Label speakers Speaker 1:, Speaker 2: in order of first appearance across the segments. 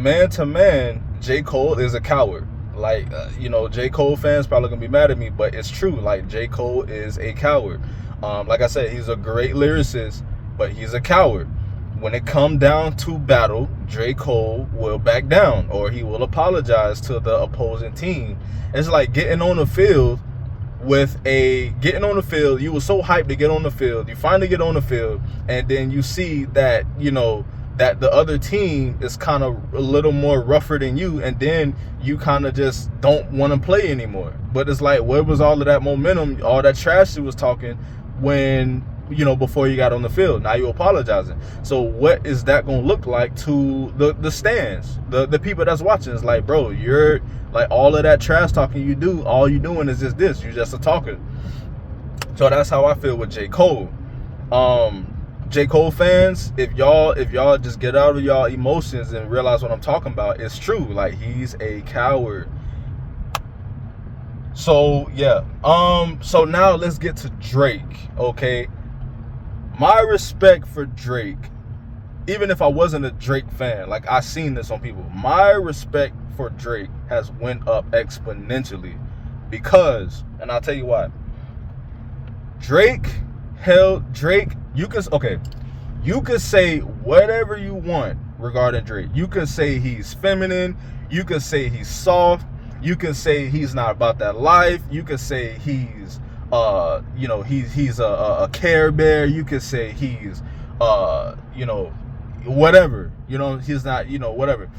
Speaker 1: Man to man, J. Cole is a coward. Like, J. Cole fans probably gonna be mad at me, but it's true. Like, J. Cole is a coward. Like I said, he's a great lyricist, but he's a coward. When it come down to battle, J. Cole will back down, or he will apologize to the opposing team. It's like getting on the field you were so hyped to get on the field, you finally get on the field, and then you see that, that the other team is kind of a little more rougher than you, and then you kind of just don't want to play anymore. But it's like, where was all of that momentum, all that trash you was talking when, before you got on the field? Now you're apologizing. So what is that going to look like to the stands, the people that's watching? It's like, bro, you're like, all of that trash talking you do, all you doing is just this. You're just a talker. So that's how I feel with J. Cole. J. Cole fans, if y'all just get out of y'all emotions and realize what I'm talking about, it's true. Like, he's a coward. So yeah. So now let's get to Drake. Okay. My respect for Drake, even if I wasn't a Drake fan, like, I seen this on people, my respect for Drake has went up exponentially, because, and I'll tell you why. Drake, you could say whatever you want regarding Drake. You could say he's feminine, you could say he's soft, you could say he's not about that life, you could say he's he's a Care Bear, you could say he's whatever, he's not, whatever.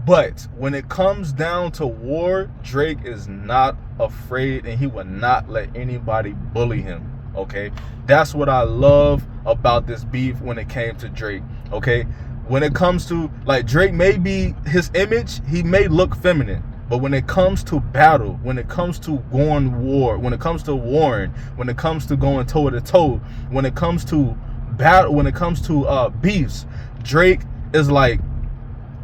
Speaker 1: But when it comes down to war, Drake is not afraid, and he will not let anybody bully him. Okay, that's what I love about this beef when it came to Drake. Okay, when it comes to, like, Drake, may be his image, he may look feminine, but when it comes to battle, when it comes to going war, when it comes to warring, when it comes to going toe to toe, when it comes to battle, when it comes to beefs, Drake is like,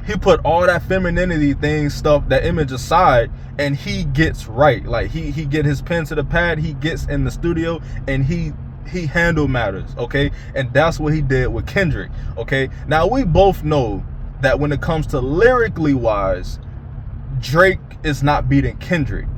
Speaker 1: he put all that femininity stuff, that image aside, and he gets right. Like, he get his pen to the pad, he gets in the studio, and he handle matters. Okay, and that's what he did with Kendrick. Okay, now we both know that when it comes to lyrically wise, Drake is not beating Kendrick.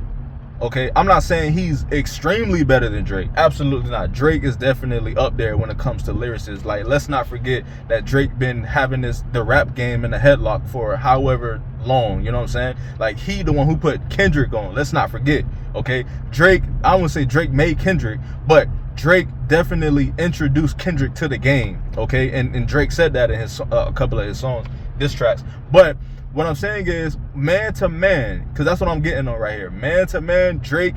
Speaker 1: Okay, I'm not saying he's extremely better than Drake. Absolutely not. Drake is definitely up there when it comes to lyricists. Like, let's not forget that Drake been having the rap game in the headlock for however long. You know what I'm saying? Like, he the one who put Kendrick on. Let's not forget. Okay, Drake, I wouldn't say Drake made Kendrick, but Drake definitely introduced Kendrick to the game. Okay, and Drake said that in his a couple of his songs, diss tracks. But what I'm saying is, man to man, because that's what I'm getting on right here. Man to man, Drake,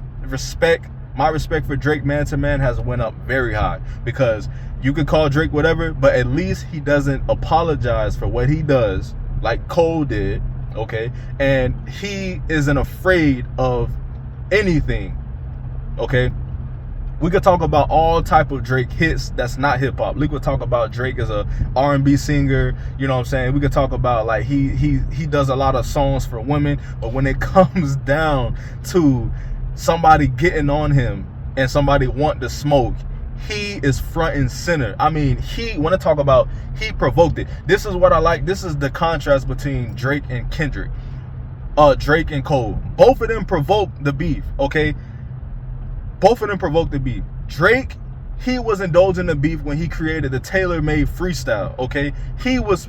Speaker 1: my respect for Drake, man to man, has went up very high. Because you could call Drake whatever, but at least he doesn't apologize for what he does, like Cole did, okay? And he isn't afraid of anything, okay? We could talk about all type of Drake hits that's not hip hop. We could talk about Drake as a R&B singer. You know what I'm saying? We could talk about, like, he does a lot of songs for women, but when it comes down to somebody getting on him and somebody want to smoke, he is front and center. I mean, when I talk about, he provoked it. This is what I like. This is the contrast between Drake and Kendrick. Drake and Cole. Both of them provoked the beef, okay? Both of them provoked the beef. Drake, he was indulging the beef when he created the tailor-made freestyle, okay? He was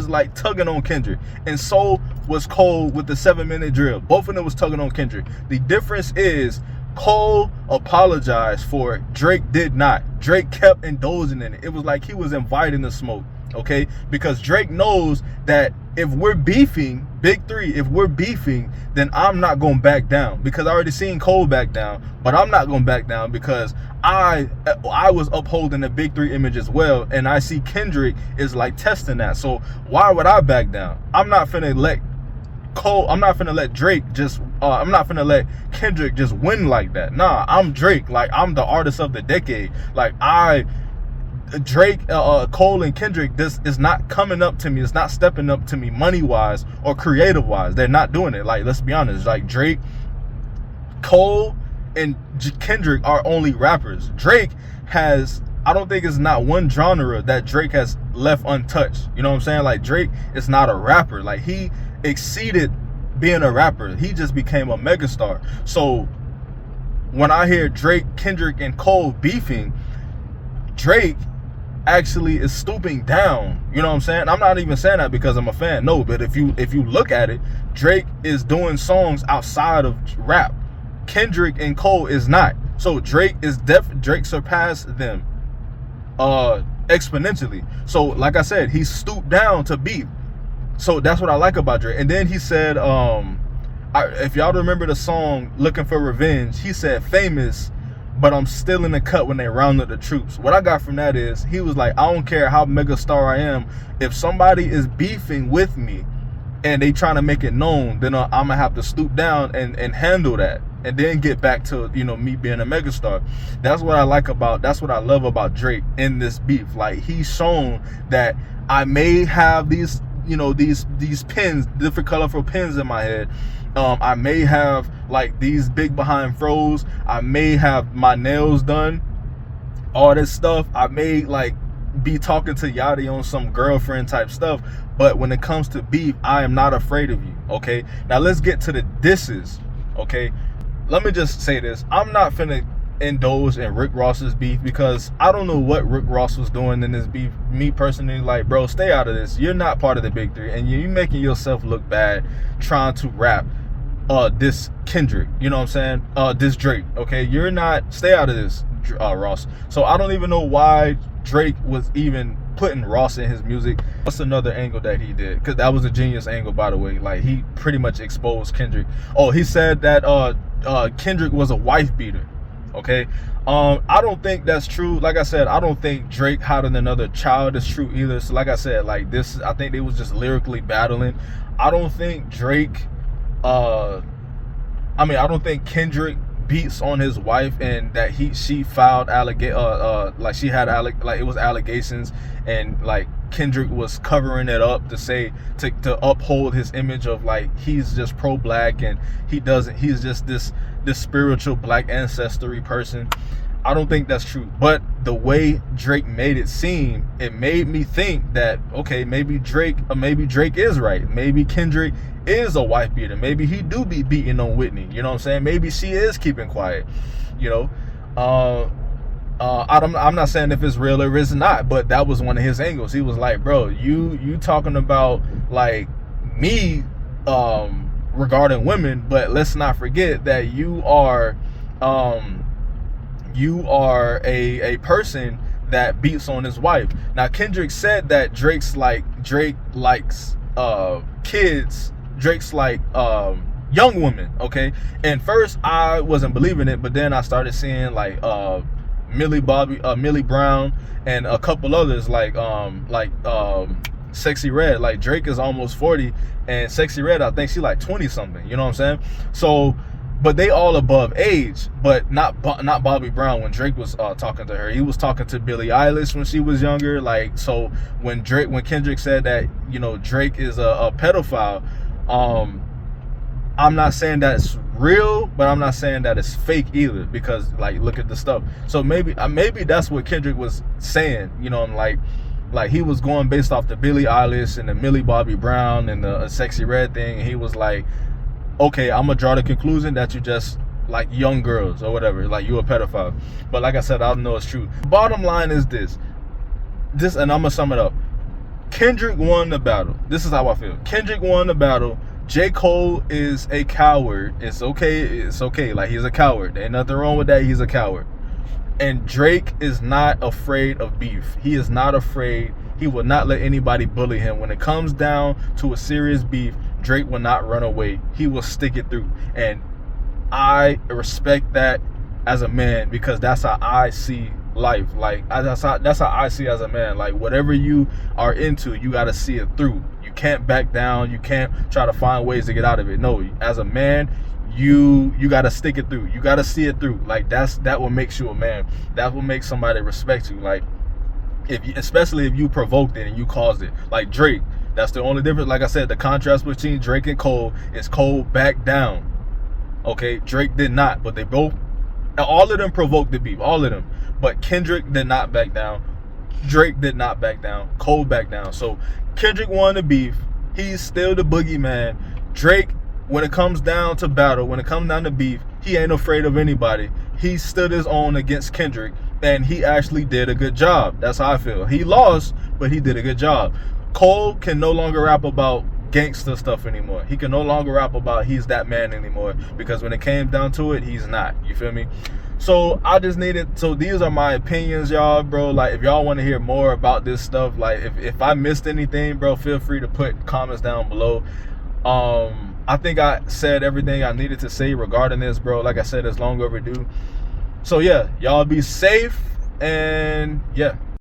Speaker 1: like tugging on Kendrick, and so was Cole with the 7-minute drill. Both of them was tugging on Kendrick. The difference is Cole apologized for it. Drake did not. Drake kept indulging in it. It was like he was inviting the smoke, okay? Because Drake knows that if we're beefing, Big Three, if we're beefing, then I'm not going to back down, because I already seen Cole back down, but I'm not going to back down because I was upholding the Big Three image as well, and I see Kendrick is like testing that. So why would I back down? I'm not finna let Kendrick just win like that. Nah, I'm Drake. Like, I'm the artist of the decade. Like, Drake, Cole, and Kendrick, this is not coming up to me. It's not stepping up to me money-wise or creative-wise. They're not doing it. Like, let's be honest. Like, Drake, Cole, and Kendrick are only rappers. Drake has I don't think it's not one genre that Drake has left untouched. You know what I'm saying? Like, Drake is not a rapper. Like, he exceeded being a rapper. He just became a megastar. So when I hear Drake, Kendrick, and Cole beefing, Drake actually is stooping down. You know what I'm saying? I'm not even saying that because I'm a fan. No, but if you look at it, Drake is doing songs outside of rap. Kendrick and Cole is not. So Drake surpassed them exponentially. So like I said, he stooped down to beef. So that's what I like about Drake. And then he said, if y'all remember the song Looking for Revenge, he said, famous, but I'm still in the cut when they round up the troops. What I got from that is, he was like, I don't care how mega star I am, if somebody is beefing with me and they trying to make it known, then I'm gonna have to stoop down and handle that, and then get back to, you know, me being a megastar. That's what I love about Drake in this beef. Like, he's shown that I may have these, you know, these pins, different colorful pins in my head. I may have like these big behind froze. I may have my nails done, all this stuff. I may like be talking to Yachty on some girlfriend type stuff. But when it comes to beef, I am not afraid of you. Okay. Now let's get to the disses. Okay. Let me just say this. I'm not finna indulge in Rick Ross's beef because I don't know what Rick Ross was doing in this beef. Me personally, like, bro, stay out of this. You're not part of the big three, and you're making yourself look bad trying to rap this Kendrick, you know what I'm saying, this Drake. Okay, you're not, stay out of this, Ross. So I don't even know why Drake was even putting Ross in his music. That's another angle that he did, because that was a genius angle, by the way. Like, he pretty much exposed Kendrick. Oh, he said that Kendrick was a wife beater. Okay, I don't think that's true. Like I said, I don't think Drake having another child is true either. So like I said, like, this, I think they was just lyrically battling. I don't think Drake, I don't think Kendrick beats on his wife and that she filed like she had like it was allegations, and like Kendrick was covering it up to say to uphold his image of like he's just pro-black and he's just this spiritual black ancestry person. I don't think that's true. But the way Drake made it seem, it made me think that, okay, maybe Drake is right. Maybe Kendrick is a wife beater. Maybe he do be beating on Whitney. You know what I'm saying? Maybe she is keeping quiet. You know, I'm not saying if it's real or it's not, but that was one of his angles. He was like, bro, you talking about like me regarding women, but let's not forget that you are a person that beats on his wife. Now Kendrick said that Drake likes kids. Drake's like young women. Okay, and first I wasn't believing it, but then I started seeing like Millie Brown and a couple others like Sexy Red. Like, Drake is almost 40 and Sexy Red, I think she like 20 something, you know what I'm saying? So, but they all above age, but not Bobby Brown. When Drake was talking to her, he was talking to Billie Eilish when she was younger. Like, so when Kendrick said that, you know, Drake is a pedophile, I'm not saying that it's real, but I'm not saying that it's fake either, because like, look at the stuff. So maybe that's what Kendrick was saying, you know, like he was going based off the Billie Eilish and the Millie Bobby Brown and the Sexy Red thing. And he was like, okay, I'm gonna draw the conclusion that you just like young girls or whatever, like you a pedophile. But like I said, I don't know it's true. Bottom line is this, and I'm gonna sum it up. Kendrick won the battle. This is how I feel. Kendrick won the battle. Jcole is a coward. It's okay. Like, he's a coward. Ain't nothing wrong with that. He's a coward. And Drake is not afraid of beef. He is not afraid. He will not let anybody bully him. When it comes down to a serious beef, Drake will not run away. He will stick it through. And I respect that as a man, because that's how I see life. Like, that's how I see as a man. Like, whatever you are into, you got to see it through. You can't back down. You can't try to find ways to get out of it. No, as a man, you got to stick it through. You got to see it through. Like, that what makes you a man. That will make somebody respect you. Like, especially if you provoked it and you caused it. Like Drake, that's the only difference. Like I said, the contrast between Drake and Cole is Cole backed down. Okay, Drake did not, but they both, all of them provoked the beef, all of them. But Kendrick did not back down. Drake did not back down. Cole backed down. So Kendrick won the beef. He's still the boogeyman. Drake, when it comes down to battle, when it comes down to beef, he ain't afraid of anybody. He stood his own against Kendrick, and he actually did a good job. That's how I feel. He lost, but he did a good job. Cole can no longer rap about gangster stuff anymore. He can no longer rap about he's that man anymore, because when it came down to it, he's not. You feel me? So I just needed, so these are my opinions, y'all, bro. Like, if y'all want to hear more about this stuff, like if I missed anything, bro, feel free to put comments down below. I think I said everything I needed to say regarding this, bro. Like I said, it's long overdue. So yeah, y'all be safe, and yeah.